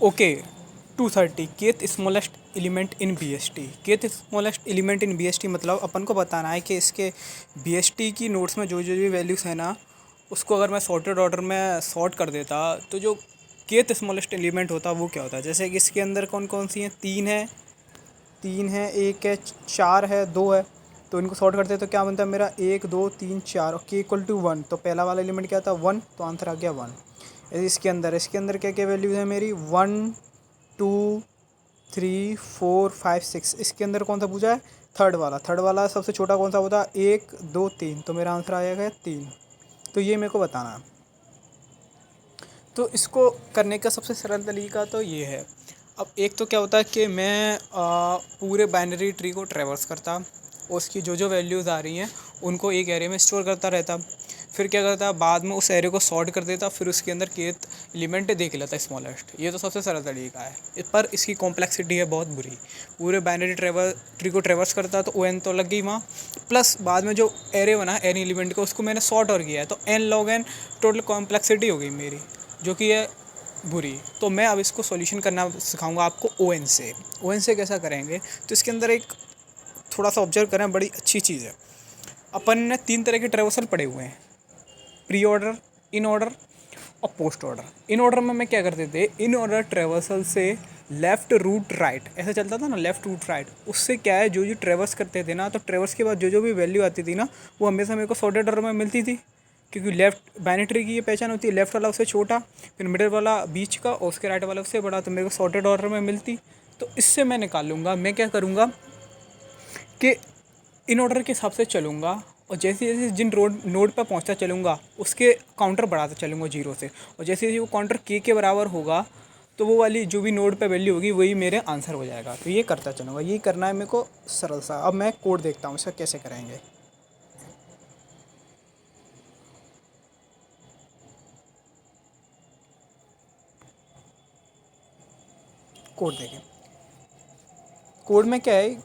Okay, 230 kth smallest element in BST. Kth smallest element in BST मतलब अपन को बताना है कि इसके बीएसटी की नोट्स में जो जो भी वैल्यूज़ है ना, उसको अगर मैं सॉर्टेड ऑर्डर में सॉर्ट कर देता तो जो केथ स्मॉलेस्ट एलिमेंट होता वो क्या होता है। जैसे कि इसके अंदर कौन कौन सी हैं, तीन है, एक है, चार है, दो है। तो इनको सॉर्ट करते हैं तो क्या बनता है मेरा, एक दो तीन चार, और के इक्वल टू वन। तो पहला वाला एलिमेंट क्या था, वन, तो आंसर आ गया वन। इसके अंदर क्या क्या वैल्यूज़ है मेरी, one, two, three, four, five, six. इसके अंदर कौन सा पूछा है, थर्ड वाला सबसे छोटा कौन सा होता है, एक दो तीन। तो मेरा आंसर आएगा तीन। तो ये मेरे को बताना है। तो इसको करने का सबसे सरल तरीका तो ये है। अब एक तो क्या होता है कि मैं पूरे बाइनरी ट्री को ट्रैवर्स करता, उसकी जो जो वैल्यूज़ आ रही हैं उनको एक एरे में स्टोर करता रहता। फिर क्या करता, बाद में उस एरे को सॉर्ट कर देता, फिर उसके अंदर केथ एलिमेंट देख लेता स्मॉलेस्ट। ये तो सबसे सरल तरीका है, पर इसकी कॉम्प्लेक्सिटी है बहुत बुरी। पूरे बाइनरी ट्री को ट्रैवर्स करता तो ओ एन तो लग गई वहाँ, प्लस बाद में जो एरे बना एन एलिमेंट का उसको मैंने सॉर्ट और किया है, तो n log n total complexity हो गई मेरी, जो कि है बुरी। तो मैं अब इसको सॉल्यूशन करना सिखाऊंगा आपको ओ एन से कैसा करेंगे। तो इसके अंदर एक थोड़ा सा ऑब्जर्व करें, बड़ी अच्छी चीज़ है। अपन ने तीन तरह के ट्रेवर्सल पढ़े हुए हैं, प्री ऑर्डर, इन ऑर्डर और पोस्ट ऑर्डर। इन ऑर्डर में मैं क्या करते थे, इन ऑर्डर ट्रेवर्सल से लेफ़्ट रूट राइट ऐसा चलता था ना, लेफ़्ट रूट राइट। उससे क्या है, जो जो ट्रेवर्स करते थे ना, तो ट्रेवर्स के बाद जो जो भी वैल्यू आती थी ना, वो हमेशा मेरे को सॉर्टेड ऑर्डर में मिलती थी। क्योंकि लेफ़्ट बाइनरी की ये पहचान होती है, लेफ़्ट वाला उससे छोटा, फिर मिडिल वाला बीच का, और उसके राइट वाला उससे बड़ा, तो मेरे को सॉर्टेड ऑर्डर में मिलती। तो इससे मैं निकाल लूँगा। मैं क्या करूँगा कि इन ऑर्डर के हिसाब से चलूँगा, और जैसे जैसे जिन नोड पर पहुँचता चलूँगा उसके काउंटर बढ़ाता चलूँगा जीरो से, और जैसे जैसे वो काउंटर के बराबर होगा तो वो वाली जो भी नोड पे वैल्यू होगी वही मेरे आंसर हो जाएगा। तो ये करता चलूँगा, यही करना है मेरे को सरल सा। अब मैं कोड देखता हूँ इसका कैसे करेंगे। कोड देखें, कोड में क्या है,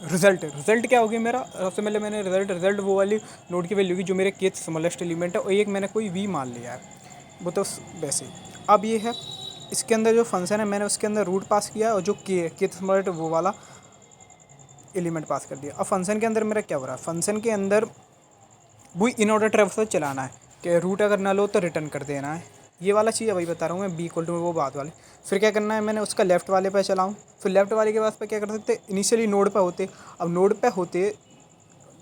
रिजल्ट क्या होगी मेरा। सबसे पहले मैंने रिजल्ट वो वाली नोड की वैल्यू की जो मेरे केथ स्मॉलेस्ट एलिमेंट है, और एक मैंने कोई वी मान लिया है, वो तो वैसे ही। अब ये है, इसके अंदर जो फंक्शन है मैंने उसके अंदर रूट पास किया, और जो केथ स्मॉलेस्ट वो वाला एलिमेंट पास कर दिया। अब फंक्शन के अंदर मेरा क्या हो रहा है, फंक्शन के अंदर वही इन ऑर्डर ट्रेवर्सल चलाना है कि रूट अगर ना लो तो रिटर्न कर देना है। ये वाला चीज़ वही बता रहा हूँ मैं, बी इक्वल टू वो बाद वाले। फिर क्या करना है, मैंने उसका लेफ्ट वाले पे चलाऊँ, फिर लेफ्ट वाले के बाद पे क्या कर सकते, इनिशियली नोड पे होते। अब नोड पे होते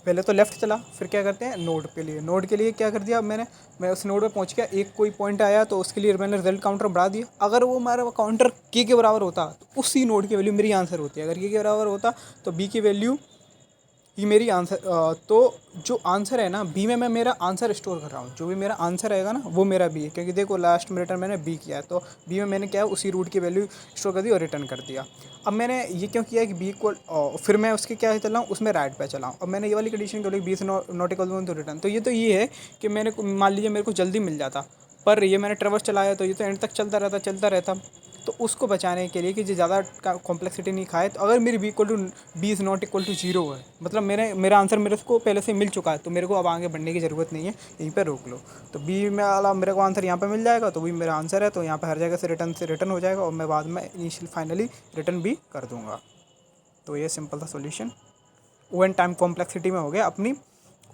पहले तो लेफ़्ट चला, फिर क्या करते हैं, नोड के लिए क्या कर दिया मैंने, मैं उस नोड पे पहुंच गया, एक कोई पॉइंट आया तो उसके लिए मैंने रिजल्ट काउंटर बढ़ा दिया। अगर वो हमारा काउंटर के बराबर होता तो उसी नोड की वैल्यू मेरी आंसर होती है। अगर के बराबर होता तो बी की वैल्यू ये मेरी आंसर, तो जो आंसर है ना बी में, मैं मेरा आंसर स्टोर कर रहा हूँ। जो भी मेरा आंसर रहेगा ना वो मेरा बी है, क्योंकि देखो लास्ट में रिटर्न मैंने बी किया है, तो बी में मैंने क्या है उसी रूट की वैल्यू स्टोर कर दी और रिटर्न कर दिया। अब मैंने ये क्यों किया कि बी इक्वल, फिर मैं उसके क्या चल रहा हूँ उसमें राइट पे चला हूँ। अब मैंने ये वाली कंडीशन क्यों बी से नॉट इक्वल टू रिटर्न। तो ये है कि मैंने मान लीजिए मेरे को जल्दी मिल जाता, पर ये मैंने ट्रेवर्स चलाया तो ये तो एंड तक चलता रहता। तो उसको बचाने के लिए कि जो ज़्यादा कॉम्प्लेक्सिटी नहीं खाए, तो अगर मेरी b equal to b is not equal to zero है, मतलब मेरा आंसर मेरे को पहले से मिल चुका है, तो मेरे को अब आगे बढ़ने की ज़रूरत नहीं है, यहीं पे रोक लो। तो बी में वाला मेरे को आंसर यहाँ पे मिल जाएगा, तो वही मेरा आंसर है। तो यहाँ पे हर जगह से रिटर्न हो जाएगा, और मैं बाद में इनिशियल फाइनली रिटर्न भी कर दूँगा। तो ये सिंपल था solution. O n time complexity में हो गया अपनी,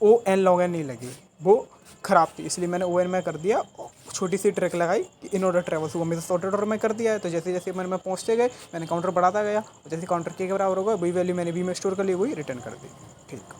ओ एन लॉग एन नहीं लगी, वो ख़राब थी, इसलिए मैंने ओ एन में कर दिया। छोटी सी ट्रिक लगाई कि इन ऑर्डर ट्रेवल्स को हमेशा सॉर्टेड ऑर्डर में कर दिया है। तो जैसे जैसे मैं पहुँचते गए मैंने काउंटर बढ़ाता गया, और जैसे काउंटर के बराबर होगा वही वैल्यू मैंने बी में स्टोर कर ली, वही रिटर्न कर दी। ठीक।